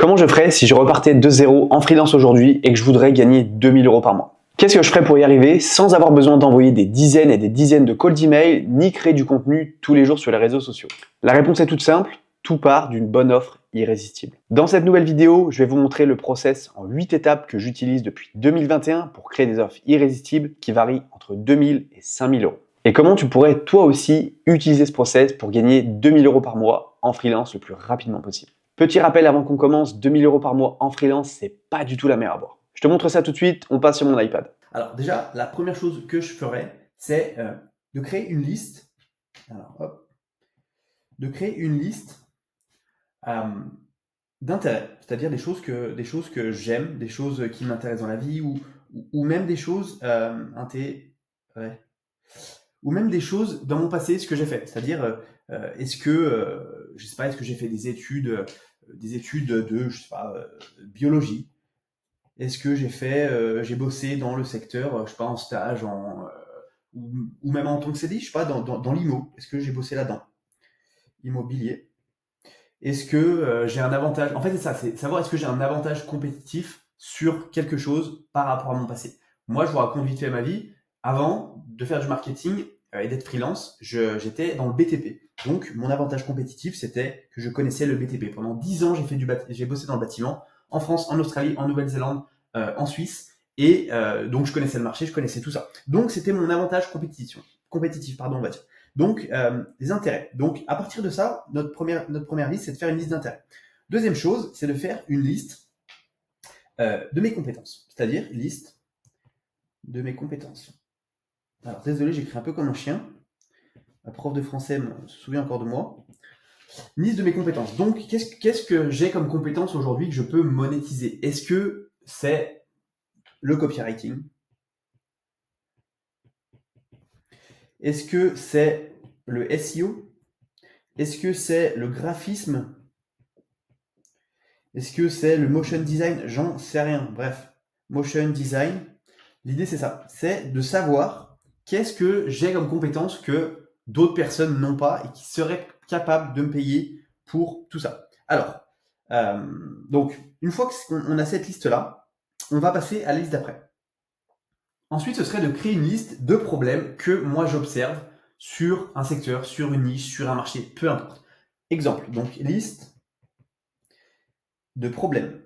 Comment je ferais si je repartais de zéro en freelance aujourd'hui et que je voudrais gagner 2000 € par mois? Qu'est-ce que je ferais pour y arriver sans avoir besoin d'envoyer des dizaines et des dizaines de calls d'email ni créer du contenu tous les jours sur les réseaux sociaux? La réponse est toute simple, tout part d'une bonne offre irrésistible. Dans cette nouvelle vidéo, je vais vous montrer le process en 8 étapes que j'utilise depuis 2021 pour créer des offres irrésistibles qui varient entre 2000 et 5000 €. Et comment tu pourrais toi aussi utiliser ce process pour gagner 2000 € par mois en freelance le plus rapidement possible. Petit rappel avant qu'on commence, 2000 € par mois en freelance, c'est pas du tout la mer à boire. Je te montre ça tout de suite, on passe sur mon iPad. Alors déjà, la première chose que je ferais, c'est de créer une liste. Alors, hop, de créer une liste d'intérêts, c'est-à-dire des choses que j'aime, des choses qui m'intéressent dans la vie, ou même des choses ou même des choses dans mon passé, ce que j'ai fait. C'est-à-dire, est-ce que j'ai fait des études de, je sais pas, biologie? Est-ce que j'ai bossé dans le secteur, je sais pas, en stage, ou même en tant que CDI, je sais pas, dans l'IMO? Est-ce que j'ai bossé là-dedans? Immobilier. Est-ce que j'ai un avantage? En fait, c'est ça, c'est savoir est-ce que j'ai un avantage compétitif sur quelque chose par rapport à mon passé. Moi, je vous raconte vite fait ma vie. Avant de faire du marketing et d'être freelance, j'étais dans le BTP. Donc, mon avantage compétitif, c'était que je connaissais le BTP. Pendant 10 ans, j'ai bossé dans le bâtiment, en France, en Australie, en Nouvelle-Zélande, en Suisse. Et donc, je connaissais le marché, je connaissais tout ça. Donc, c'était mon avantage compétitif, on va dire. Donc, les intérêts. Donc, à partir de ça, notre première liste, c'est de faire une liste d'intérêts. Deuxième chose, c'est de faire une liste de mes compétences. C'est-à-dire, liste de mes compétences. Alors, désolé, j'écris un peu comme un chien. La prof de français se souvient encore de moi. Liste de mes compétences. Donc, qu'est-ce que j'ai comme compétence aujourd'hui que je peux monétiser? Est-ce que c'est le copywriting? Est-ce que c'est le SEO? Est-ce que c'est le graphisme? Est-ce que c'est le motion design? J'en sais rien. Bref, motion design. L'idée, c'est ça. C'est de savoir qu'est-ce que j'ai comme compétence que d'autres personnes n'ont pas et qui seraient capables de me payer pour tout ça. Alors, donc, une fois qu'on a cette liste-là, on va passer à la liste d'après. Ensuite, ce serait de créer une liste de problèmes que moi j'observe sur un secteur, sur une niche, sur un marché, peu importe. Exemple, donc liste de problèmes.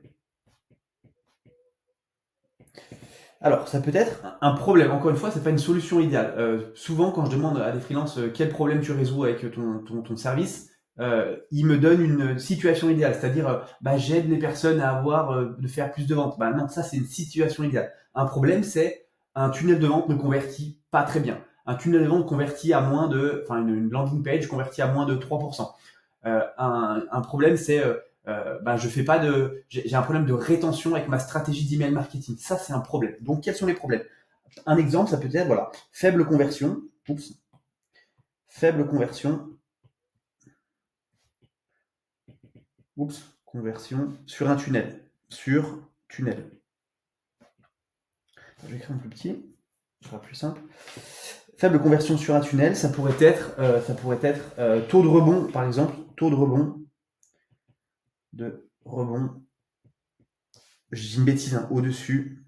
Alors, ça peut être un problème. Encore une fois, c'est pas une solution idéale. Souvent, quand je demande à des freelances quel problème tu résous avec ton service, ils me donnent une situation idéale, c'est-à-dire j'aide les personnes à de faire plus de ventes. Non, ça c'est une situation idéale. Un problème, c'est un tunnel de vente ne convertit pas très bien. Un tunnel de vente convertit à moins de, une landing page convertit à moins de 3%. Un problème, c'est j'ai un problème de rétention avec ma stratégie d'email marketing. Ça, c'est un problème. Donc, quels sont les problèmes? Un exemple, ça peut être, voilà, faible conversion. Faible conversion. Conversion sur un tunnel. Je vais écrire un plus petit, ce sera plus simple. Faible conversion sur un tunnel, ça pourrait être taux de rebond, par exemple, taux de rebond, je dis une bêtise, au-dessus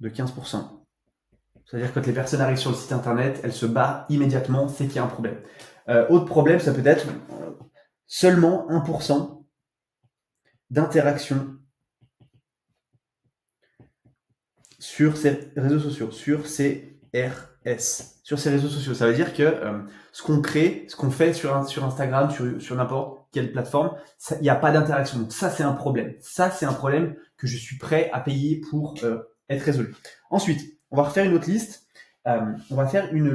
de 15%. C'est-à-dire que quand les personnes arrivent sur le site internet, elles se barrent immédiatement, c'est qu'il y a un problème. Autre problème, ça peut être seulement 1% d'interaction sur ces réseaux sociaux, sur ces RS, sur ces réseaux sociaux. Ça veut dire que ce qu'on crée, ce qu'on fait sur Instagram, sur n'importe quelle plateforme, il n'y a pas d'interaction. Donc ça, c'est un problème. Ça, c'est un problème que je suis prêt à payer pour être résolu. Ensuite, on va refaire une autre liste. On va faire une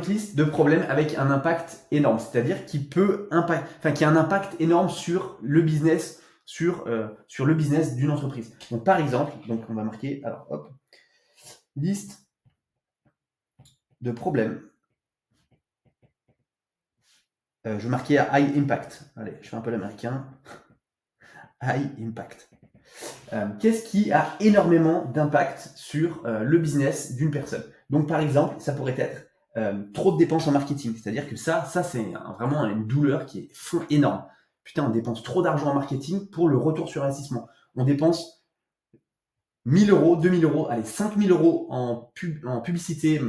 liste de problèmes avec un impact énorme, c'est-à-dire qui a un impact énorme sur le business, sur le business d'une entreprise. Donc par exemple, on va marquer, alors hop, liste de problèmes. Je vais marquer à high impact. Allez, je fais un peu l'américain. High impact. Qu'est-ce qui a énormément d'impact sur le business d'une personne? Donc par exemple, ça pourrait être trop de dépenses en marketing. C'est-à-dire que ça c'est vraiment une douleur qui est énorme. Putain, on dépense trop d'argent en marketing pour le retour sur investissement. On dépense 1000 euros, 2000 euros, allez, 5000 euros en publicité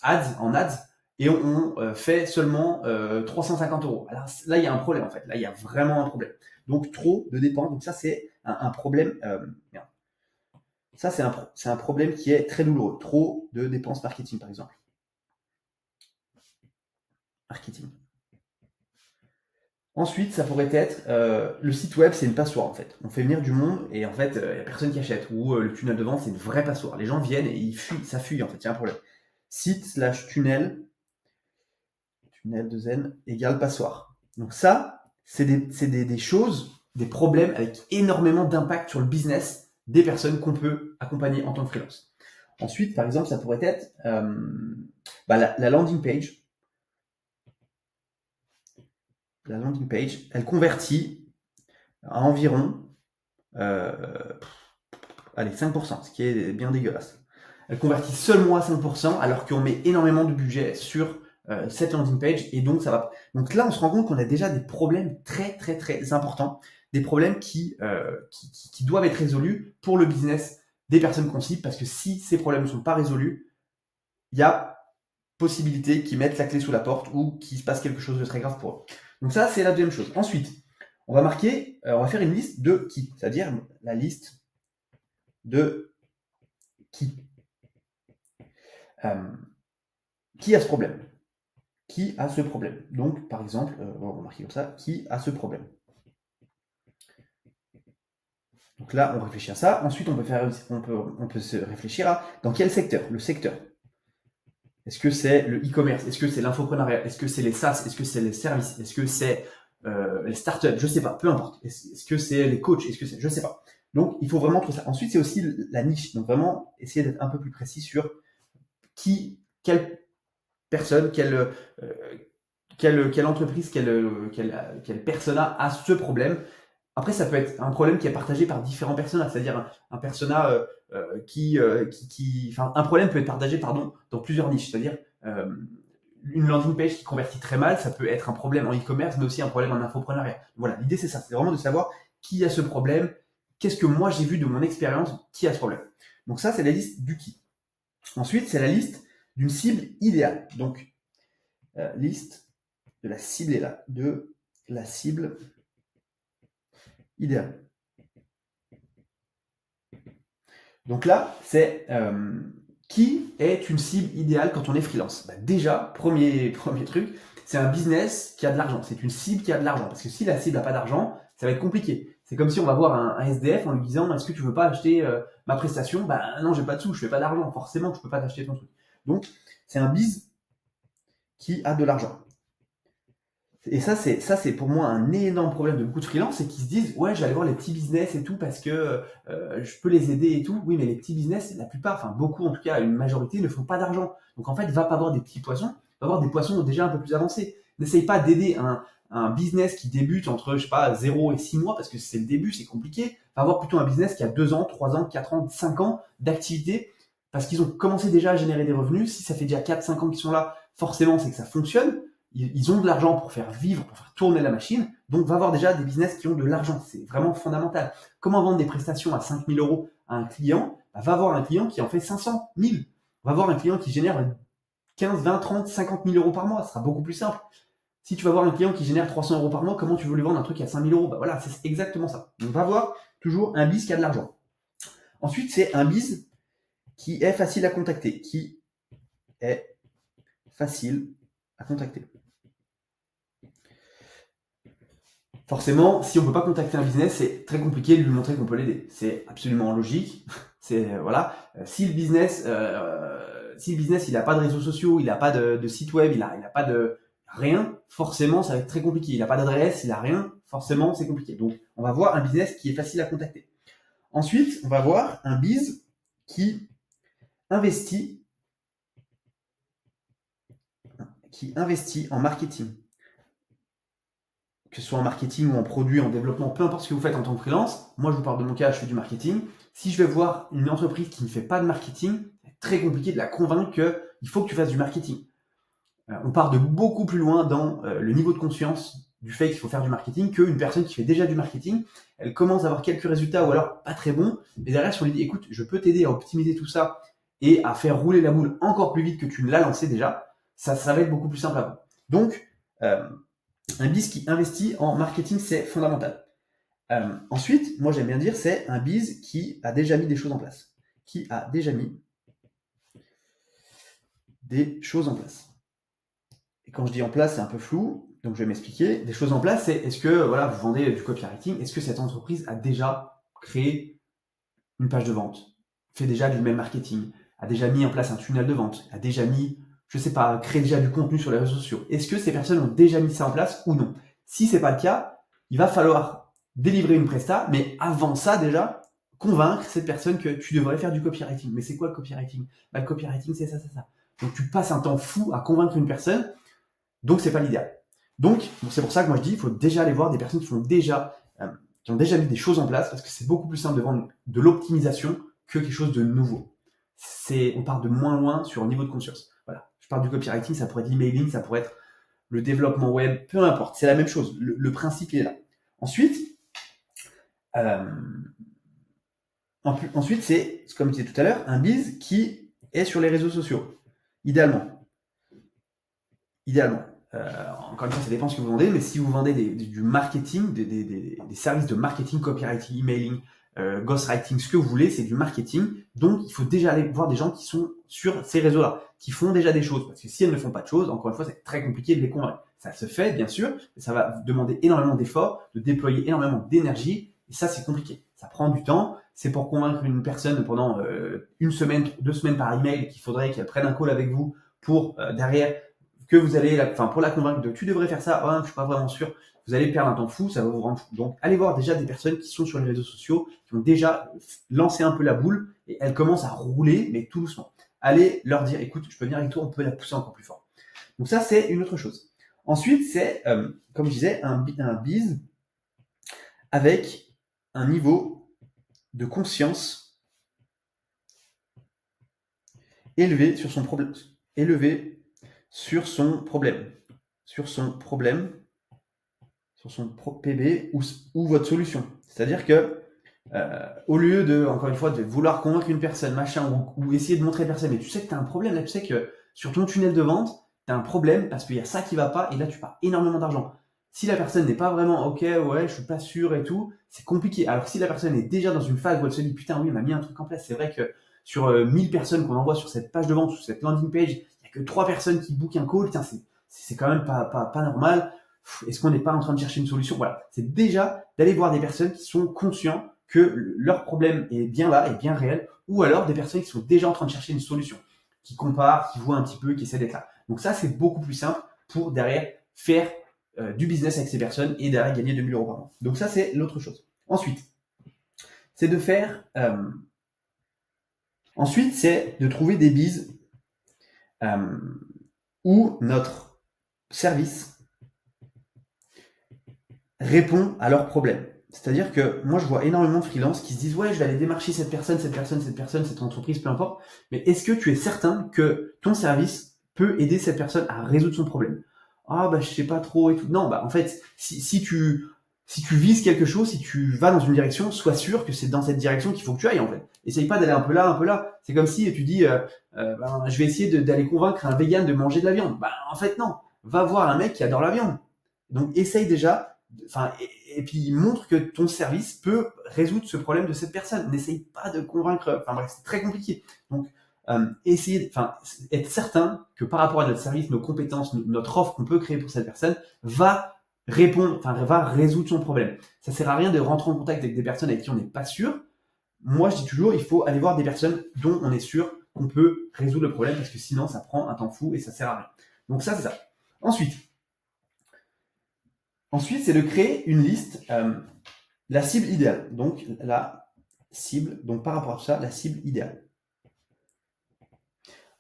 en ads, et on fait seulement 350 euros. Alors là, il y a un problème en fait. Là, il y a vraiment un problème. Donc, trop de dépenses. Donc ça, c'est un problème. Merde. Ça, c'est un problème qui est très douloureux. Trop de dépenses marketing, par exemple. Marketing. Ensuite, ça pourrait être le site web, c'est une passoire en fait. On fait venir du monde et en fait, il n'y a personne qui achète. Ou le tunnel de vente, c'est une vraie passoire. Les gens viennent et ils fuient, ça fuit en fait, il y a un problème. Site/tunnel, tunnel de zen égale passoire. Donc ça, c'est des choses, des problèmes avec énormément d'impact sur le business des personnes qu'on peut accompagner en tant que freelance. Ensuite, par exemple, ça pourrait être la landing page. La landing page, elle convertit à environ 5%, ce qui est bien dégueulasse. Elle convertit seulement à 5%, alors qu'on met énormément de budget sur cette landing page, et donc ça va. Donc là, on se rend compte qu'on a déjà des problèmes très très très importants, des problèmes qui doivent être résolus pour le business des personnes qu'on cible, parce que si ces problèmes ne sont pas résolus, il y a possibilité qu'ils mettent la clé sous la porte ou qu'il se passe quelque chose de très grave pour eux. Donc ça, c'est la deuxième chose. Ensuite, on va faire une liste de qui, c'est-à-dire la liste de qui. Qui a ce problème? Qui a ce problème? Donc, par exemple, on va marquer comme ça, qui a ce problème? Donc là, on réfléchit à ça. Ensuite, on peut se réfléchir à dans quel secteur? Le secteur. Est-ce que c'est le e-commerce? Est-ce que c'est l'infoprenariat? Est-ce que c'est les SaaS? Est-ce que c'est les services? Est-ce que c'est les startups? Je sais pas, peu importe. Est-ce que c'est les coachs? Est-ce que c'est, je sais pas. Donc, il faut vraiment trouver ça. Ensuite, c'est aussi la niche. Donc, vraiment, essayer d'être un peu plus précis sur quelle personne, quelle entreprise, quelle persona a ce problème. Après, ça peut être un problème qui est partagé par différents personas, c'est-à-dire un persona un problème peut être partagé, dans plusieurs niches, c'est-à-dire une landing page qui convertit très mal, ça peut être un problème en e-commerce, mais aussi un problème en infoprenariat. Voilà, l'idée c'est ça, c'est vraiment de savoir qui a ce problème, qu'est-ce que moi j'ai vu de mon expérience, qui a ce problème. Donc ça, c'est la liste du qui. Ensuite, c'est la liste d'une cible idéale. Donc, liste de la cible est là, de la cible idéale. Donc là, c'est qui est une cible idéale quand on est freelance? Déjà, premier truc, c'est un business qui a de l'argent. C'est une cible qui a de l'argent. Parce que si la cible n'a pas d'argent, ça va être compliqué. C'est comme si on va voir un SDF en lui disant est-ce que tu veux pas acheter ma prestation? Non, j'ai pas de sous, je fais pas d'argent. Forcément, je peux pas t'acheter ton truc. Donc, c'est un biz qui a de l'argent. Et ça, c'est pour moi un énorme problème de beaucoup de freelance, c'est qu'ils se disent ouais, j'allais voir les petits business et tout parce que je peux les aider et tout. Oui, mais les petits business, la plupart, enfin beaucoup en tout cas, une majorité ne font pas d'argent. Donc en fait, va pas voir des petits poissons, va voir des poissons déjà un peu plus avancés. N'essaye pas d'aider un business qui débute entre, je sais pas, 0 et 6 mois parce que c'est le début, c'est compliqué. Va voir plutôt un business qui a 2 ans, 3 ans, 4 ans, 5 ans d'activité parce qu'ils ont commencé déjà à générer des revenus. Si ça fait déjà 4-5 ans qu'ils sont là, forcément, c'est que ça fonctionne. Ils ont de l'argent pour faire vivre, pour faire tourner la machine. Donc, va voir déjà des business qui ont de l'argent. C'est vraiment fondamental. Comment vendre des prestations à 5 000 euros à un client? Va voir un client qui en fait 500, 1000. Va voir un client qui génère 15, 20, 30, 50 000 euros par mois. Ce sera beaucoup plus simple. Si tu vas voir un client qui génère 300 euros par mois, comment tu veux lui vendre un truc à 5 000 euros? Voilà, c'est exactement ça. Donc, va voir toujours un biz qui a de l'argent. Ensuite, c'est un biz qui est facile à contacter. Qui est facile à contacter. Forcément, si on ne peut pas contacter un business, c'est très compliqué de lui montrer qu'on peut l'aider. C'est absolument logique. Voilà. Si le business, il n'a pas de réseaux sociaux, il n'a pas de site web, il n'a pas de rien, forcément, ça va être très compliqué. Il n'a pas d'adresse, il n'a rien, forcément, c'est compliqué. Donc, on va voir un business qui est facile à contacter. Ensuite, on va voir un biz qui investit en marketing. Que ce soit en marketing ou en produit, en développement, peu importe ce que vous faites en tant que freelance. Moi, je vous parle de mon cas, je fais du marketing. Si je vais voir une entreprise qui ne fait pas de marketing, c'est très compliqué de la convaincre qu'il faut que tu fasses du marketing. On part de beaucoup plus loin dans le niveau de conscience du fait qu'il faut faire du marketing qu'une personne qui fait déjà du marketing. Elle commence à avoir quelques résultats ou alors pas très bons, mais derrière, si on lui dit, écoute, je peux t'aider à optimiser tout ça et à faire rouler la boule encore plus vite que tu ne l'as lancé déjà, ça va être beaucoup plus simple à vous. Donc, un biz qui investit en marketing, c'est fondamental. Ensuite, moi j'aime bien dire, c'est un biz qui a déjà mis des choses en place. Qui a déjà mis des choses en place. Et quand je dis en place, c'est un peu flou, donc je vais m'expliquer. Des choses en place, c'est est-ce que voilà, vous vendez du copywriting, est-ce que cette entreprise a déjà créé une page de vente, fait déjà du mail marketing, a déjà mis en place un tunnel de vente, a déjà mis, je sais pas, créé déjà du contenu sur les réseaux sociaux. Est-ce que ces personnes ont déjà mis ça en place ou non? Si c'est pas le cas, il va falloir délivrer une presta, mais avant ça déjà, convaincre cette personne que tu devrais faire du copywriting. Mais c'est quoi le copywriting? Le copywriting, c'est ça, c'est ça. Donc tu passes un temps fou à convaincre une personne, donc c'est pas l'idéal. Donc c'est pour ça que moi je dis, il faut déjà aller voir des personnes qui ont déjà mis des choses en place, parce que c'est beaucoup plus simple de vendre de l'optimisation que quelque chose de nouveau. On part de moins loin sur le niveau de conscience. Voilà. Je parle du copywriting, ça pourrait être l'emailing, ça pourrait être le développement web, peu importe, c'est la même chose. Le principe il est là. Ensuite, c'est, comme je disais tout à l'heure, un biz qui est sur les réseaux sociaux. Idéalement. Encore une fois, ça dépend ce que vous vendez, mais si vous vendez du marketing, des services de marketing, copywriting, emailing, ghostwriting, ce que vous voulez, c'est du marketing. Donc, il faut déjà aller voir des gens qui sont sur ces réseaux-là, qui font déjà des choses. Parce que si elles ne font pas de choses, encore une fois, c'est très compliqué de les convaincre. Ça se fait, bien sûr, mais ça va demander énormément d'efforts, de déployer énormément d'énergie. Et ça, c'est compliqué. Ça prend du temps. C'est pour convaincre une personne pendant une semaine, 2 semaines par email qu'il faudrait qu'elle prenne un call avec vous pour derrière que vous allez, pour la convaincre de tu devrais faire ça, oh, je suis pas vraiment sûr, vous allez perdre un temps fou, ça va vous rendre fou. Donc, allez voir déjà des personnes qui sont sur les réseaux sociaux, qui ont déjà lancé un peu la boule et elles commencent à rouler, mais tout doucement. Allez leur dire, écoute, je peux venir avec toi, on peut la pousser encore plus fort. Donc ça, c'est une autre chose. Ensuite, c'est, comme je disais, un biz avec un niveau de conscience élevé sur son problème. Sur son PB ou votre solution. C'est-à-dire que au lieu de, encore une fois, de vouloir convaincre une personne, machin, ou essayer de montrer à personne, mais tu sais que tu as un problème, là, tu sais que sur ton tunnel de vente, tu as un problème parce qu'il y a ça qui va pas, et là, tu perds énormément d'argent. Si la personne n'est pas vraiment, ok, ouais, je suis pas sûr et tout, c'est compliqué. Alors si la personne est déjà dans une phase où elle se dit, putain, oui, on a mis un truc en place, c'est vrai que sur 1000 personnes qu'on envoie sur cette page de vente, sur cette landing page, il n'y a que 3 personnes qui bookent un call, tiens, c'est quand même pas normal. Est-ce qu'on n'est pas en train de chercher une solution? Voilà, c'est déjà d'aller voir des personnes qui sont conscients que leur problème est bien là, est bien réel, ou alors des personnes qui sont déjà en train de chercher une solution, qui comparent, qui voient un petit peu, qui essaient d'être là. Donc ça, c'est beaucoup plus simple pour derrière faire du business avec ces personnes et derrière gagner 2000 euros par mois. Donc ça, c'est l'autre chose. Ensuite, c'est de faire... Ensuite, c'est de trouver des bises où notre service répond à leurs problèmes. C'est-à-dire que moi, je vois énormément de freelances qui se disent « Ouais, je vais aller démarcher cette personne, cette entreprise, peu importe. » Mais est-ce que tu es certain que ton service peut aider cette personne à résoudre son problème? Ah, je sais pas trop et tout. Non, en fait, si tu vises quelque chose, si tu vas dans une direction, sois sûr que c'est dans cette direction qu'il faut que tu ailles, en fait. Essaye pas d'aller un peu là, un peu là. C'est comme si tu dis je vais essayer d'aller convaincre un vegan de manger de la viande. En fait, non. Va voir un mec qui adore la viande. Donc, essaye déjà, et puis montre que ton service peut résoudre ce problème de cette personne. N'essaye pas de convaincre, bref, c'est très compliqué. Donc, être certain que par rapport à notre service, nos compétences, notre offre qu'on peut créer pour cette personne va résoudre son problème. Ça sert à rien de rentrer en contact avec des personnes avec qui on n'est pas sûr. Moi, je dis toujours, il faut aller voir des personnes dont on est sûr qu'on peut résoudre le problème parce que sinon, ça prend un temps fou et ça sert à rien. Donc ça, c'est ça. Ensuite, c'est de créer une liste, la cible idéale. Donc, la cible, donc par rapport à ça, la cible idéale.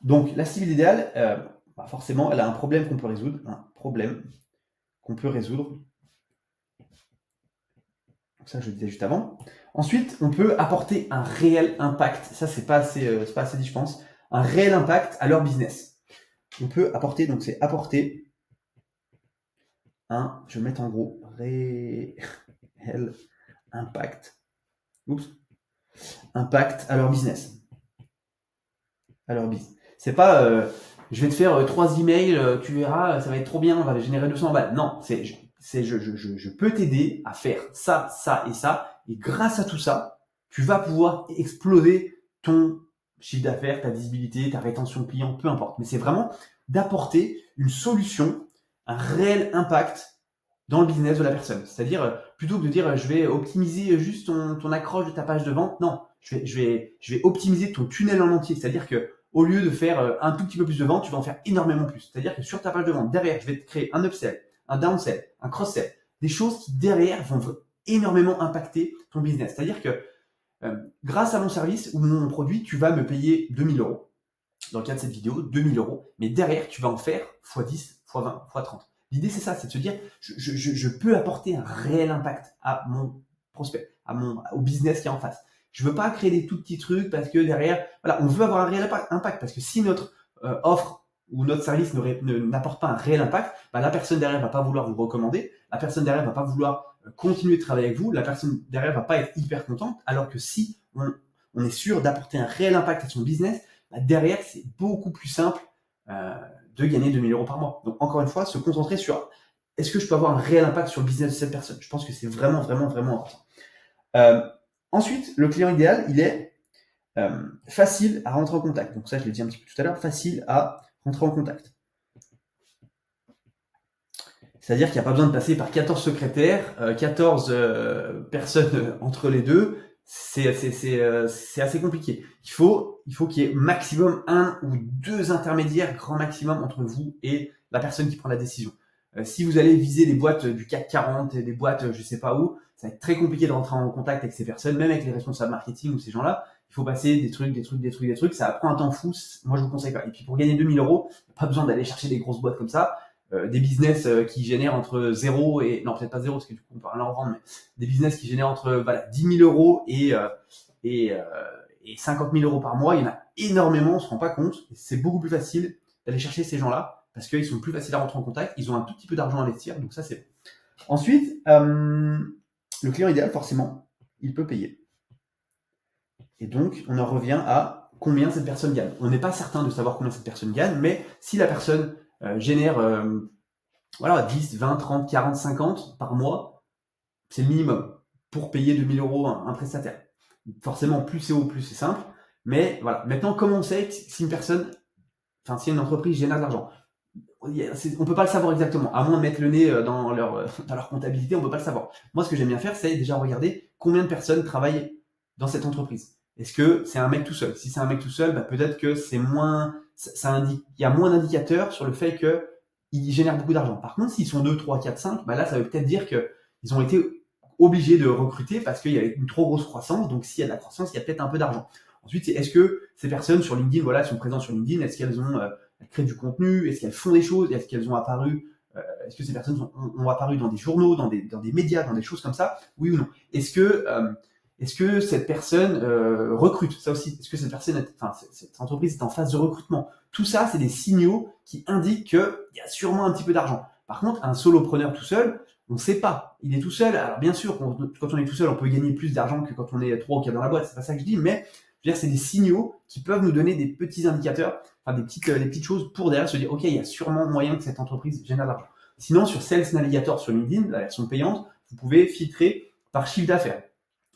Donc, la cible idéale, forcément, elle a un problème qu'on peut résoudre. Donc ça, je le disais juste avant. Ensuite, on peut apporter un réel impact. Ça, c'est pas assez dit, je pense. Un réel impact à leur business. on peut apporter, donc c'est apporter je vais mettre en gros, réel impact. Oups. Impact à leur business. À leur business. C'est pas, je vais te faire 3 emails, tu verras, ça va être trop bien, on va générer 200 balles. Non, je peux t'aider à faire ça, ça et ça. Et grâce à tout ça, tu vas pouvoir exploser ton chiffre d'affaires, ta visibilité, ta rétention client, peu importe. Mais c'est vraiment d'apporter une solution, un réel impact dans le business de la personne. C'est-à-dire, plutôt que de dire je vais optimiser juste ton accroche de ta page de vente, non, je vais optimiser ton tunnel en entier. C'est-à-dire que au lieu de faire un tout petit peu plus de ventes, tu vas en faire énormément plus. C'est-à-dire que sur ta page de vente, derrière, je vais te créer un upsell, un downsell, un cross-sell, des choses qui derrière vont énormément impacter ton business. C'est-à-dire que grâce à mon service ou mon produit, tu vas me payer 2000 euros. Dans le cas de cette vidéo, 2000 euros. Mais derrière, tu vas en faire x10, x20, x30. L'idée, c'est ça, c'est de se dire, je peux apporter un réel impact à mon prospect, au business qui est en face. Je veux pas créer des tout petits trucs parce que derrière, voilà, on veut avoir un réel impact parce que si notre offre ou notre service n'apporte pas un réel impact, bah, la personne derrière va pas vouloir vous recommander, la personne derrière va pas vouloir continuer de travailler avec vous, la personne derrière va pas être hyper contente, alors que si on est sûr d'apporter un réel impact à son business, bah, derrière, c'est beaucoup plus simple de gagner 2000 euros par mois. Donc, encore une fois, se concentrer sur est-ce que je peux avoir un réel impact sur le business de cette personne. Je pense que c'est vraiment, vraiment, vraiment important. Ensuite, le client idéal, il est facile à rentrer en contact. Donc ça, je l'ai dit un petit peu tout à l'heure, facile à rentrer en contact. C'est-à-dire qu'il n'y a pas besoin de passer par 14 secrétaires, 14 personnes entre les deux. C'est assez compliqué. Il faut qu'il y ait maximum 1 ou 2 intermédiaires, grand maximum, entre vous et la personne qui prend la décision. Si vous allez viser des boîtes du CAC 40 et des boîtes je sais pas où, ça va être très compliqué de rentrer en contact avec ces personnes, même avec les responsables marketing ou ces gens-là. Il faut passer des trucs. Ça prend un temps fou. Moi, je vous conseille pas. Et puis, pour gagner 2000 euros, pas besoin d'aller chercher des grosses boîtes comme ça. Des business qui génèrent entre 0 et... Non, peut-être pas 0, parce que du coup, on peut rien en vendre, mais des business qui génèrent entre 10 000 euros et 50 000 euros par mois. Il y en a énormément, on se rend pas compte. C'est beaucoup plus facile d'aller chercher ces gens-là parce qu'ils sont plus faciles à rentrer en contact. Ils ont un tout petit peu d'argent à investir, donc ça, c'est bon. Ensuite, le client idéal, forcément, il peut payer. Et donc, on en revient à combien cette personne gagne. On n'est pas certain de savoir combien cette personne gagne, mais si la personne génère 10, 20, 30, 40, 50 par mois, c'est le minimum pour payer 2000 euros un prestataire. Forcément, plus c'est haut, plus c'est simple. Mais voilà. Maintenant, comment on sait si une entreprise génère de l'argent? On peut pas le savoir exactement, à moins de mettre le nez dans leur comptabilité, on peut pas le savoir. Moi, ce que j'aime bien faire, c'est déjà regarder combien de personnes travaillent dans cette entreprise. Est-ce que c'est un mec tout seul? Si c'est un mec tout seul, peut-être que c'est moins, il y a moins d'indicateurs sur le fait que ils génèrent beaucoup d'argent. Par contre, s'ils sont 2, 3, 4, 5, là, ça veut peut-être dire qu'ils ont été obligés de recruter parce qu'il y avait une trop grosse croissance. Donc, s'il y a de la croissance, il y a peut-être un peu d'argent. Ensuite, est-ce que ces personnes sur LinkedIn, elles sont présentes sur LinkedIn? Est-ce qu'elles créent du contenu? Est-ce qu'elles font des choses? Est-ce qu'elles ont apparu? Est-ce que ces personnes ont apparu dans des journaux, dans des médias, dans des choses comme ça? Oui ou non? Est-ce que cette personne recrute? Ça aussi, est-ce que cette entreprise est en phase de recrutement? Tout ça, c'est des signaux qui indiquent qu'il y a sûrement un petit peu d'argent. Par contre, un solopreneur tout seul, on ne sait pas. Il est tout seul. Alors bien sûr, quand on est tout seul, on peut gagner plus d'argent que quand on est 3 ou 4 dans la boîte. C'est pas ça que je dis, mais je veux dire, c'est des signaux qui peuvent nous donner des petits indicateurs, des petites choses pour derrière se dire, ok, il y a sûrement moyen que cette entreprise génère de l'argent. Sinon, sur Sales Navigator sur LinkedIn, la version payante, vous pouvez filtrer par chiffre d'affaires.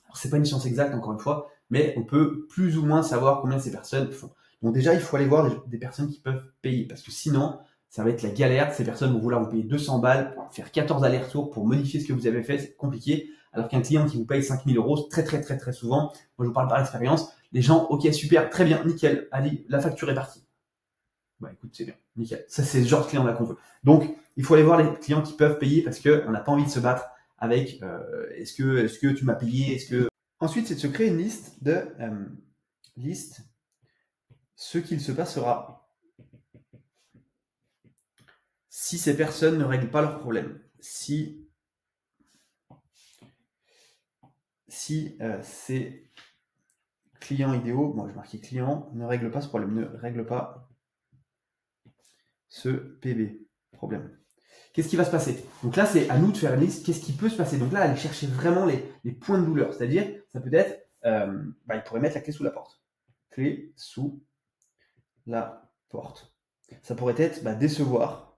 Alors, c'est pas une science exacte, encore une fois, mais on peut plus ou moins savoir combien ces personnes font. Donc déjà, il faut aller voir des personnes qui peuvent payer, parce que sinon, ça va être la galère. Ces personnes vont vouloir vous payer 200 balles, faire 14 allers-retours pour modifier ce que vous avez fait, c'est compliqué. Alors qu'un client qui vous paye 5000 euros, très souvent, moi je vous parle par expérience, les gens, ok, super, très bien, nickel, allez, la facture est partie. Écoute, c'est bien, nickel. Ça, c'est ce genre de client-là qu'on veut. Donc, il faut aller voir les clients qui peuvent payer parce qu'on n'a pas envie de se battre avec est-ce que tu m'as payé, Ensuite, c'est de se créer une liste ce qu'il se passera si ces personnes ne règlent pas leurs problèmes. Si ces clients idéaux, moi je marquais client, ne règlent pas ce problème, ne règlent pas ce PB. Problème. Qu'est-ce qui va se passer? Donc là, c'est à nous de faire une liste. Qu'est-ce qui peut se passer? Donc là, aller chercher vraiment les points de douleur. C'est-à-dire, ça peut être, il pourrait mettre la clé sous la porte. Clé sous la porte. Ça pourrait être décevoir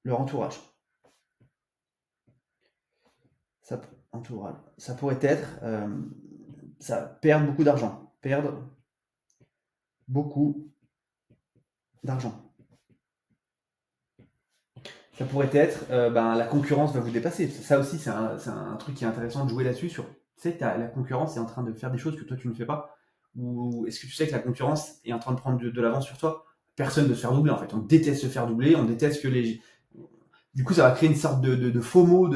leur entourage. Ça pourrait être perdre beaucoup d'argent. Perdre beaucoup d'argent. Ça pourrait être la concurrence va vous dépasser. Ça aussi, c'est un truc qui est intéressant de jouer là-dessus. Tu sais que la concurrence est en train de faire des choses que toi tu ne fais pas. Ou est-ce que tu sais que la concurrence est en train de prendre de l'avance sur toi? Personne ne se faire doubler en fait. On déteste se faire doubler, on déteste que les. Du coup, ça va créer une sorte de FOMO,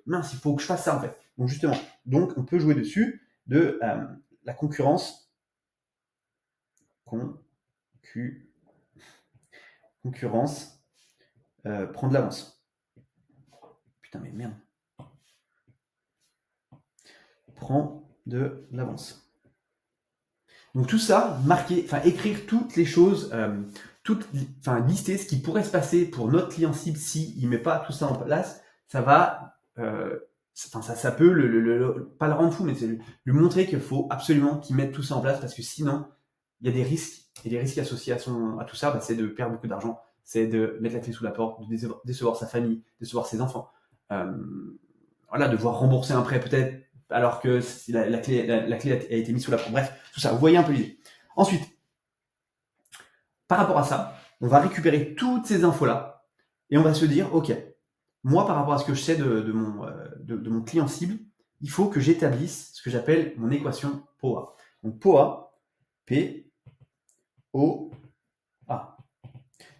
mince, il faut que je fasse ça en fait. Donc justement, on peut jouer dessus de la concurrence. Concurrence prend de l'avance. Putain, mais merde. Prend de l'avance. Donc tout ça, écrire toutes les choses, lister ce qui pourrait se passer pour notre client cible s'il ne met pas tout ça en place, ça va, ça peut pas le rendre fou, mais c'est lui montrer qu'il faut absolument qu'il mette tout ça en place parce que sinon, il y a des risques. Et les risques associés à tout ça, c'est de perdre beaucoup d'argent, c'est de mettre la clé sous la porte, de décevoir sa famille, décevoir ses enfants, devoir rembourser un prêt peut-être alors que la clé a été mise sous la porte. Bref, tout ça, vous voyez un peu l'idée. Ensuite, par rapport à ça, on va récupérer toutes ces infos-là et on va se dire, ok, moi par rapport à ce que je sais de mon client cible, il faut que j'établisse ce que j'appelle mon équation POA. Donc POA, P-O-A.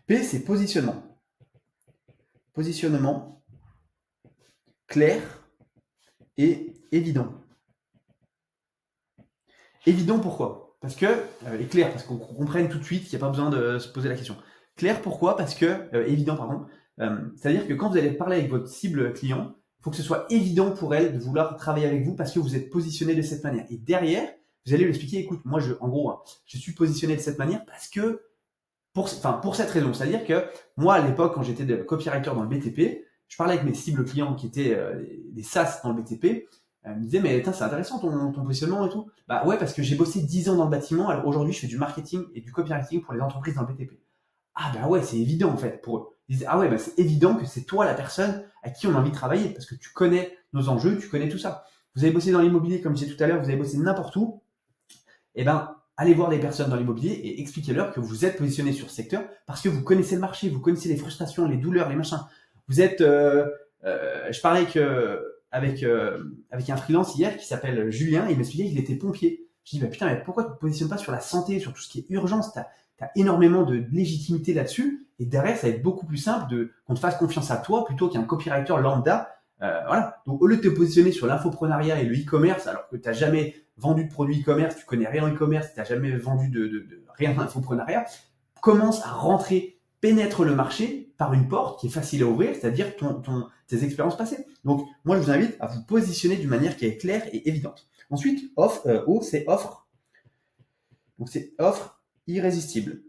P, c'est positionnement. Positionnement clair et évident. Évident pourquoi? Parce que, et clair, parce qu'on comprenne tout de suite qu'il n'y a pas besoin de se poser la question. Clair pourquoi? Parce que, évident, pardon. C'est-à-dire que quand vous allez parler avec votre cible client, il faut que ce soit évident pour elle de vouloir travailler avec vous parce que vous êtes positionné de cette manière. Et derrière, vous allez lui expliquer, écoute, moi, je suis positionné de cette manière parce que, pour cette raison. C'est-à-dire que moi, à l'époque, quand j'étais copywriter dans le BTP, je parlais avec mes cibles clients qui étaient des SaaS dans le BTP. Elle me disait, mais c'est intéressant ton positionnement et tout. Bah ouais, parce que j'ai bossé 10 ans dans le bâtiment. Alors aujourd'hui, je fais du marketing et du copywriting pour les entreprises dans le BTP. Ah bah ouais, c'est évident en fait pour eux. Ils disaient, ah ouais, c'est évident que c'est toi la personne à qui on a envie de travailler parce que tu connais nos enjeux, tu connais tout ça. Vous avez bossé dans l'immobilier, comme je disais tout à l'heure, vous avez bossé n'importe où. Eh ben, allez voir des personnes dans l'immobilier et expliquez-leur que vous êtes positionné sur ce secteur parce que vous connaissez le marché, vous connaissez les frustrations, les douleurs, les machins. Vous êtes, je parlais avec un freelance hier qui s'appelle Julien, il m'expliquait qu'il était pompier. Je dis, putain, mais pourquoi tu ne te positionnes pas sur la santé, sur tout ce qui est urgence? Tu as énormément de légitimité là-dessus, et derrière, ça va être beaucoup plus simple qu'on te fasse confiance à toi plutôt qu'un copywriter lambda. Voilà. Donc, au lieu de te positionner sur l'infoprenariat et le e-commerce, alors que tu n'as jamais vendu de produits e-commerce, tu connais rien en e-commerce, tu n'as jamais vendu de rien en infoprenariat, commence à rentrer, pénètre le marché par une porte qui est facile à ouvrir, c'est-à-dire tes expériences passées. Donc, moi, je vous invite à vous positionner d'une manière qui est claire et évidente. Ensuite, O, c'est offre. Donc, c'est offre irrésistible.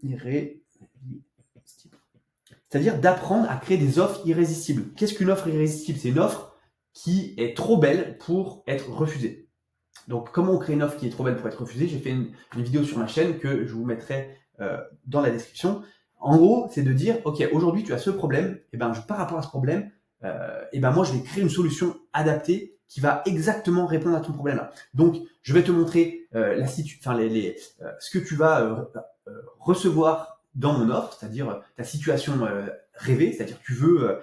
C'est-à-dire d'apprendre à créer des offres irrésistibles. Qu'est-ce qu'une offre irrésistible? C'est une offre qui est trop belle pour être refusée. Donc, comment on crée une offre qui est trop belle pour être refusée? J'ai fait une vidéo sur ma chaîne que je vous mettrai dans la description. En gros, c'est de dire, ok, aujourd'hui tu as ce problème, et par rapport à ce problème, moi je vais créer une solution adaptée qui va exactement répondre à ton problème là. Donc, je vais te montrer ce que tu vas recevoir dans mon offre, c'est-à-dire ta situation rêvée, c'est-à-dire tu veux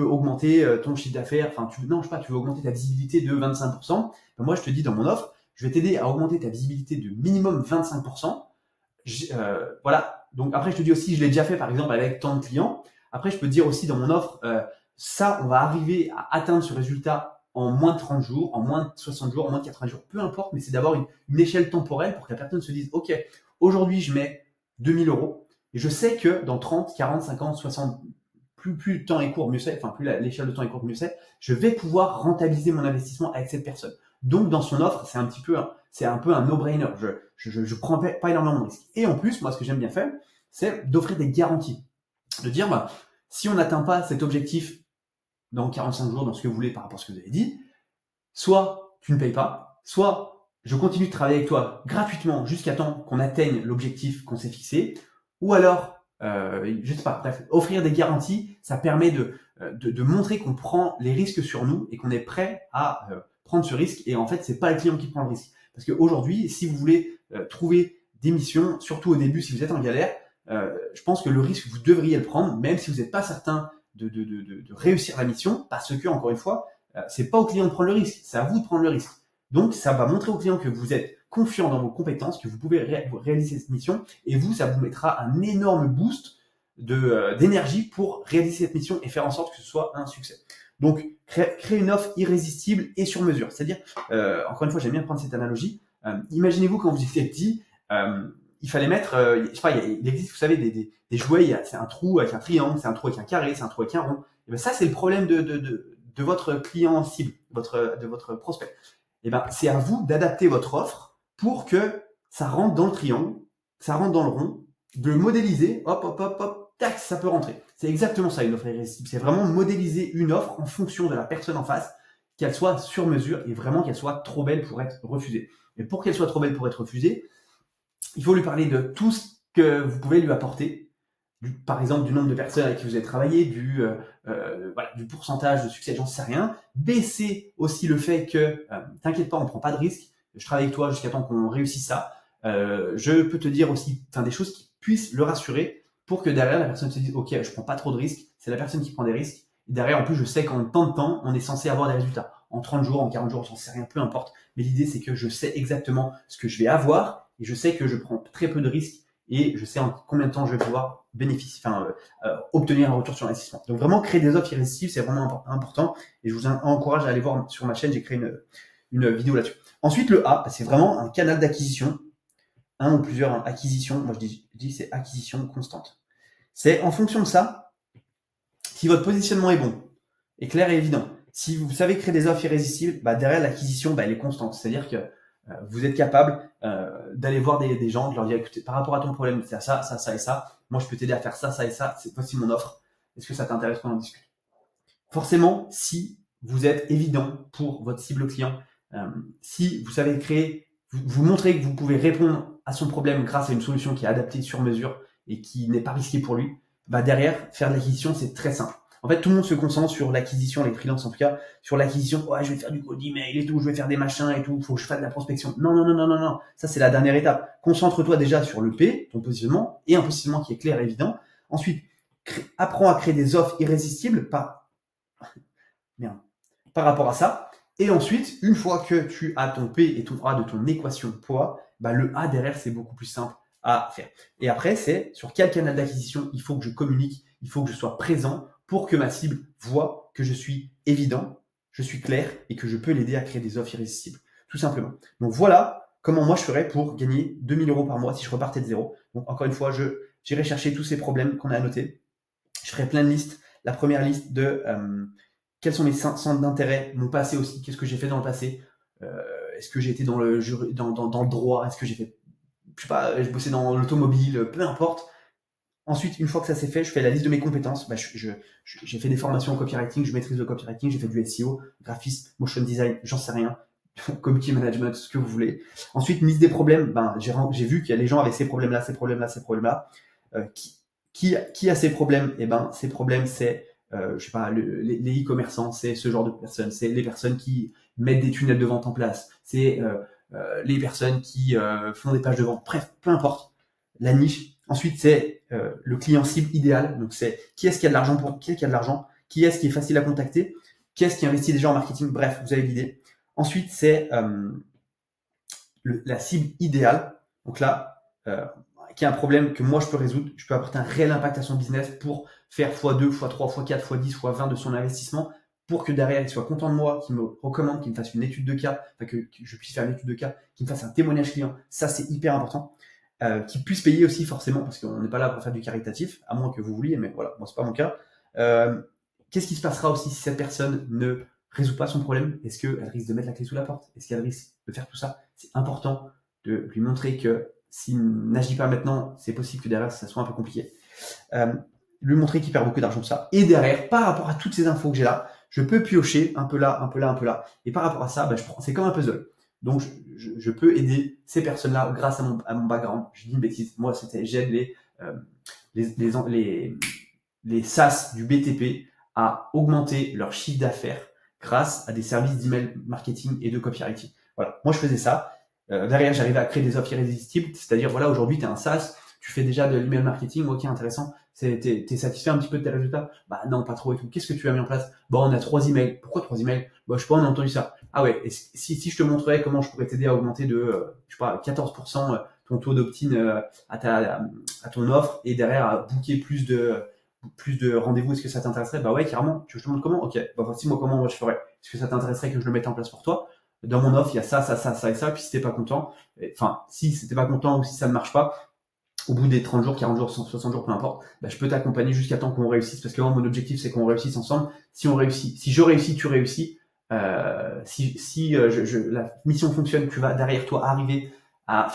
augmenter ton chiffre d'affaires, tu veux augmenter ta visibilité de 25%. Moi, je te dis dans mon offre, je vais t'aider à augmenter ta visibilité de minimum 25%. Voilà. Donc après, je te dis aussi, je l'ai déjà fait par exemple avec tant de clients. Après, je peux te dire aussi dans mon offre, ça, on va arriver à atteindre ce résultat en moins de 30 jours, en moins de 60 jours, en moins de 80 jours, peu importe, mais c'est d'avoir une échelle temporelle pour que la personne se dise, ok, aujourd'hui, je mets 2000 euros et je sais que dans 30, 40, 50, 60, plus le temps est court, mieux c'est, plus l'échelle de temps est courte, mieux c'est, je vais pouvoir rentabiliser mon investissement avec cette personne. Donc, dans son offre, c'est un peu un no-brainer. Je prends pas énormément de risques. Et en plus, moi, ce que j'aime bien faire, c'est d'offrir des garanties. De dire, bah, si on n'atteint pas cet objectif dans 45 jours, dans ce que vous voulez par rapport à ce que vous avez dit, soit tu ne payes pas, soit je continue de travailler avec toi gratuitement jusqu'à temps qu'on atteigne l'objectif qu'on s'est fixé, ou alors, je sais pas, bref, offrir des garanties, ça permet de montrer qu'on prend les risques sur nous et qu'on est prêt à prendre ce risque. Et en fait, c'est pas le client qui prend le risque. Parce qu'aujourd'hui, si vous voulez trouver des missions, surtout au début, si vous êtes en galère, je pense que le risque, vous devriez le prendre, même si vous n'êtes pas certain de réussir la mission, parce que, encore une fois, c'est pas au client de prendre le risque, c'est à vous de prendre le risque. Donc, ça va montrer au client que vous êtes confiant dans vos compétences, que vous pouvez réaliser cette mission, et vous, ça vous mettra un énorme boost d'énergie pour réaliser cette mission et faire en sorte que ce soit un succès. Donc, créer une offre irrésistible et sur mesure. C'est-à-dire, encore une fois, j'aime bien prendre cette analogie. Imaginez-vous quand vous étiez petit, il fallait mettre, je sais pas, il existe, vous savez, des jouets, c'est un trou avec un triangle, c'est un trou avec un carré, c'est un trou avec un rond. Et ben ça, c'est le problème de votre client cible, de votre prospect. Et ben, c'est à vous d'adapter votre offre pour que ça rentre dans le triangle, ça rentre dans le rond, de le modéliser, hop, hop, hop, hop, tac, ça peut rentrer. C'est exactement ça, une offre irrésistible. C'est vraiment modéliser une offre en fonction de la personne en face, qu'elle soit sur mesure et vraiment qu'elle soit trop belle pour être refusée. Et pour qu'elle soit trop belle pour être refusée, il faut lui parler de tout ce que vous pouvez lui apporter, par exemple du nombre de personnes avec qui vous avez travaillé, du pourcentage de succès, j'en sais rien. Baisser aussi le fait que, t'inquiète pas, on prend pas de risque, je travaille avec toi jusqu'à temps qu'on réussisse ça. Je peux te dire aussi des choses qui puissent le rassurer pour que derrière la personne se dise ok, je prends pas trop de risques, c'est la personne qui prend des risques. Et derrière, en plus, je sais qu'en tant de temps, on est censé avoir des résultats. En 30 jours, en 40 jours, j'en sais rien, peu importe. Mais l'idée, c'est que je sais exactement ce que je vais avoir et je sais que je prends très peu de risques et je sais en combien de temps je vais pouvoir obtenir un retour sur investissement. Donc vraiment, créer des offres irrésistibles, c'est vraiment important et je vous encourage à aller voir sur ma chaîne, j'ai créé une vidéo là-dessus. Ensuite, le A, c'est vraiment un canal d'acquisition, un ou plusieurs acquisitions. Moi, je dis c'est acquisition constante. C'est en fonction de ça, si votre positionnement est bon, est clair et évident, si vous savez créer des offres irrésistibles, derrière l'acquisition, elle est constante. C'est-à-dire que vous êtes capable d'aller voir des gens, de leur dire écoutez, par rapport à ton problème, c'est ça, ça, ça et ça. Moi, je peux t'aider à faire ça, ça et ça. C'est voici mon offre. Est-ce que ça t'intéresse qu'on en discute? Forcément, si vous êtes évident pour votre cible client, si vous savez créer, vous montrez que vous pouvez répondre à son problème grâce à une solution qui est adaptée sur mesure et qui n'est pas risquée pour lui, derrière, faire de l'acquisition, c'est très simple. En fait, tout le monde se concentre sur l'acquisition, les freelances en tout cas, sur l'acquisition. Ouais, je vais faire du cold email et tout, je vais faire des machins et tout, faut que je fasse de la prospection. Non. Ça, c'est la dernière étape. Concentre-toi déjà sur le P, ton positionnement, et un positionnement qui est clair et évident. Ensuite, apprends à créer des offres irrésistibles par rapport à ça. Et ensuite, une fois que tu as ton P et ton A de ton équation poids, le A derrière, c'est beaucoup plus simple à faire. Et après, c'est sur quel canal d'acquisition il faut que je communique, il faut que je sois présent pour que ma cible voit que je suis évident, je suis clair et que je peux l'aider à créer des offres irrésistibles. Tout simplement. Donc voilà comment moi je ferais pour gagner 2000 € par mois si je repartais de zéro. Donc encore une fois, j'irai chercher tous ces problèmes qu'on a notés. Je ferai plein de listes. La première liste de quels sont mes centres d'intérêt, mon passé aussi, qu'est-ce que j'ai fait dans le passé, est-ce que j'ai été dans le droit, est-ce que j'ai fait, je sais pas, je bossais dans l'automobile, peu importe. Ensuite, une fois que ça s'est fait, je fais la liste de mes compétences. J'ai fait des formations en copywriting, je maîtrise le copywriting, j'ai fait du SEO, graphisme, motion design, j'en sais rien, community management, ce que vous voulez. Ensuite, liste des problèmes. J'ai vu qu'il y a les gens avec ces problèmes-là, ces problèmes-là. Qui a ces problèmes? Ces problèmes, c'est je sais pas, les e-commerçants, c'est ce genre de personnes, c'est les personnes qui mettent des tunnels de vente en place, c'est les personnes qui font des pages de vente, bref, peu importe, la niche. Ensuite, c'est le client cible idéal, donc c'est qui est-ce qui a de l'argent qui est-ce qui est facile à contacter, qui est-ce qui investit déjà en marketing, bref, vous avez l'idée. Ensuite, c'est la cible idéale, donc là, qui a un problème que moi je peux résoudre, je peux apporter un réel impact à son business pour faire x2, x3, x4, x10, x20 de son investissement pour que derrière il soit content de moi, qu'il me recommande, qu'il me fasse une étude de cas, que je puisse faire une étude de cas, qu'il me fasse un témoignage client, ça c'est hyper important, qu'il puisse payer aussi forcément parce qu'on n'est pas là pour faire du caritatif, à moins que vous vouliez, mais voilà, moi c'est pas mon cas. Qu'est-ce qui se passera aussi si cette personne ne résout pas son problème? Est-ce qu'elle risque de mettre la clé sous la porte? Est-ce qu'elle risque de faire tout ça? C'est important de lui montrer que s'il n'agit pas maintenant, c'est possible que derrière ça soit un peu compliqué. Lui montrer qu'il perd beaucoup d'argent pour ça. Et derrière, par rapport à toutes ces infos que j'ai là, je peux piocher un peu là, un peu là, un peu là. Et par rapport à ça, c'est comme un puzzle. Donc, je peux aider ces personnes-là grâce à mon background. Je dis une bêtise. Moi, j'aide les SaaS du BTP à augmenter leur chiffre d'affaires grâce à des services d'email marketing et de copywriting. Voilà. Moi, je faisais ça. Derrière, j'arrivais à créer des offres irrésistibles. C'est-à-dire, voilà, aujourd'hui, tu es un SaaS, tu fais déjà de l'email marketing. Ok, intéressant. T'es satisfait un petit peu de tes résultats? Bah non, pas trop et tout. Qu'est-ce que tu as mis en place? Bon, on a 3 emails. Pourquoi 3 emails? Bah, je sais pas, on a entendu ça. Ah ouais, et si je te montrais comment je pourrais t'aider à augmenter de, je sais pas, 14% ton taux d'opt-in à ton offre et derrière à booker plus de rendez-vous, est-ce que ça t'intéresserait? Bah ouais, carrément. Tu veux que je te montre comment? Ok, bah voici moi comment moi je ferais. Est-ce que ça t'intéresserait que je le mette en place pour toi? Dans mon offre, il y a ça, ça, ça, ça et ça. Puis si t'es pas content, enfin, si t'es pas content ou si ça ne marche pas, au bout des 30 jours, 40 jours, 60 jours, peu importe, bah, je peux t'accompagner jusqu'à temps qu'on réussisse, parce que moi, mon objectif, c'est qu'on réussisse ensemble. Si on réussit, si je réussis, tu réussis, la mission fonctionne, tu vas derrière toi arriver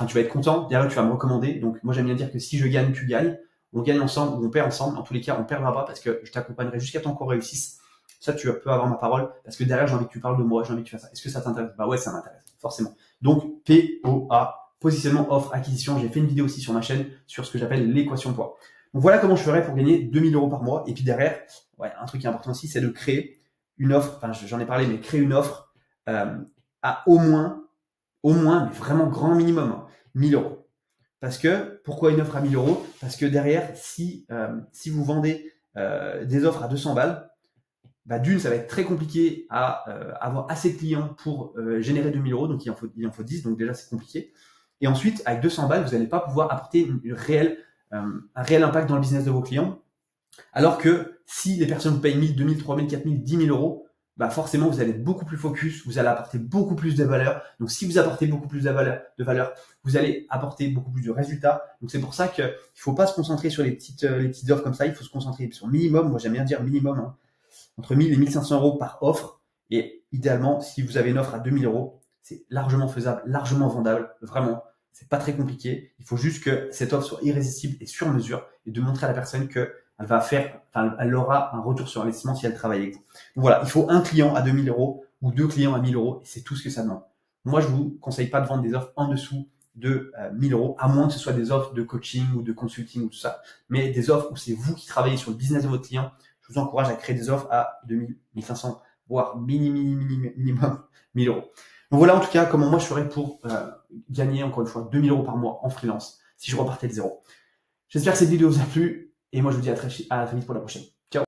tu vas être content, derrière tu vas me recommander. Donc, moi, j'aime bien dire que si je gagne, tu gagnes. On gagne ensemble ou on perd ensemble. En tous les cas, on perdra pas parce que je t'accompagnerai jusqu'à temps qu'on réussisse. Ça, tu peux avoir ma parole parce que derrière, j'ai envie que tu parles de moi, j'ai envie que tu fasses ça. Est-ce que ça t'intéresse? Bah ouais, ça m'intéresse, forcément. Donc, POA. Positionnement, offre, acquisition. J'ai fait une vidéo aussi sur ma chaîne sur ce que j'appelle l'équation poids. Donc voilà comment je ferais pour gagner 2000 euros par mois. Et puis derrière, ouais, un truc qui est important aussi, c'est de créer une offre. Enfin, j'en ai parlé, mais créer une offre à au moins, mais vraiment grand minimum, 1000 euros. Parce que, pourquoi une offre à 1000 euros? Parce que derrière, si vous vendez des offres à 200 balles, bah d'une, ça va être très compliqué à avoir assez de clients pour générer 2000 euros. Donc, il en faut 10. Donc déjà, c'est compliqué. Et ensuite, avec 200 balles, vous n'allez pas pouvoir apporter un réel impact dans le business de vos clients. Alors que si les personnes vous payent 1000, 2000, 3000, 4000, 10 000 euros, bah forcément, vous allez être beaucoup plus focus, vous allez apporter beaucoup plus de valeur. Donc, si vous apportez beaucoup plus de valeur, vous allez apporter beaucoup plus de résultats. Donc, c'est pour ça qu'il ne faut pas se concentrer sur les petites offres comme ça. Il faut se concentrer sur minimum. Moi, j'aime bien dire minimum, hein, entre 1000 et 1500 euros par offre. Et idéalement, si vous avez une offre à 2000 euros, c'est largement faisable, largement vendable, vraiment. C'est pas très compliqué. Il faut juste que cette offre soit irrésistible et sur mesure et de montrer à la personne que elle aura un retour sur investissement si elle travaille avec vous. Donc voilà, il faut un client à 2000 euros ou 2 clients à 1000 euros et c'est tout ce que ça demande. Moi, je vous conseille pas de vendre des offres en dessous de 1000 euros, à moins que ce soit des offres de coaching ou de consulting ou tout ça. Mais des offres où c'est vous qui travaillez sur le business de votre client, je vous encourage à créer des offres à 2000, 1500, voire minimum 1000 euros. Donc voilà en tout cas comment moi je ferais pour gagner encore une fois 2000 euros par mois en freelance si je repartais de zéro. J'espère que cette vidéo vous a plu et moi je vous dis à très vite pour la prochaine.